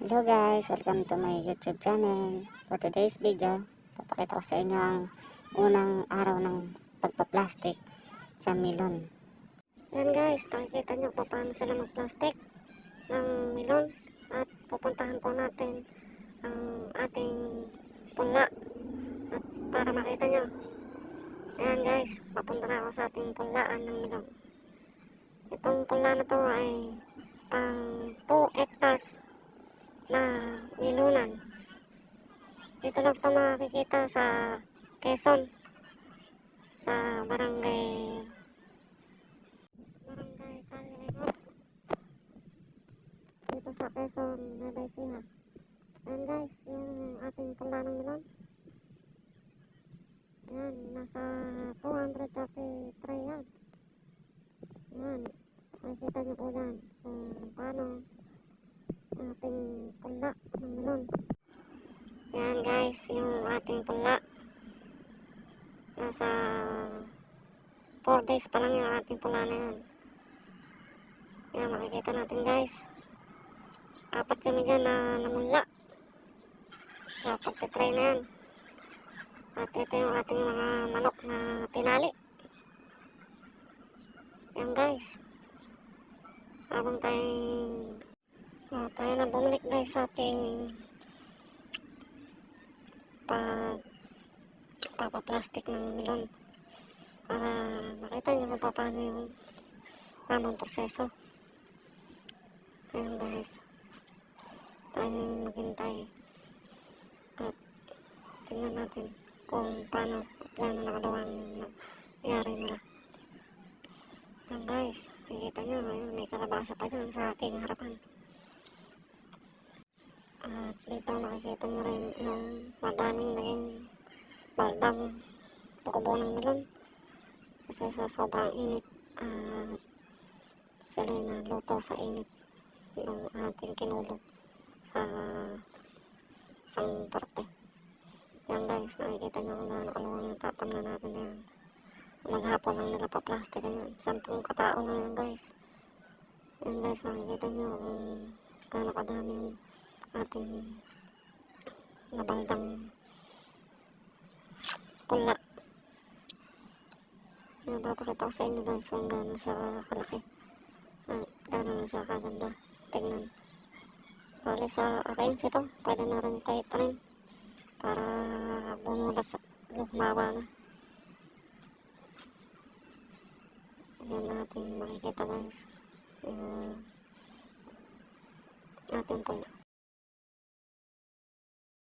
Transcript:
Hello guys, welcome to my YouTube channel. For today's video, papakita ko sa inyo ang unang araw ng pagpa-plastic sa melon. Yan guys, nakikita nyo pa paano sila mag-plastic ng melon at pupuntahan po natin ang ating pula at para makita nyo. Ayan guys, papunta na ako sa ating pulaan ng melon. Itong pula na to ay pang 2 hectares na milunan. Dito lang ito makikita sa Quezon, sa barangay Calero, dito sa Quezon, Nueva Ecija. Ayan guys, yung ating pula ng melon. Ayan, nasa 233 yan. Ayan, makikita nyo po dyan kung paano ating pula ng melon. Ayan guys, yung ating pula. Nasa 4 days pa lang yung ating pula na yan. Ayan, makikita natin guys. 4 kami dyan na namula. Sa pagtitry na yan. At ito yung ating mga manok na tinali. Ayan guys. Habang tayo na bumalik guys sa ating pagpapaplastic ng melon. Para makita nyo kung paano yung tamang proseso. Ayan guys, tayo maghintay at tingnan natin kung paano at gano'n nakagawa yung nangyari nila. Ayan guys, nakikita nyo, may kalabasa pa dyan sa ating harapan. At dito makikita nyo rin yung madaming naging baldang tukubo ng melon kasi sa sobrang init at sila na luto sa init yung ating kinulog sa isang parte. Yan guys, nakikita nyo kung gaano kaluwang yung tapon na natin yan. Maghapon lang nila pa plastic yan. 10 katao na yan guys. Yan guys, makikita nyo kung gaano kadami yung ating nabaldang pula. Napapakita ko sa inyo guys kung gaano siya kalaki at gaano siya kaganda tingnan. Bali sa akin ito, pwede na rin tayo itanim para bumulas at lumawa na. Ayan natin makikita guys yung ating pula.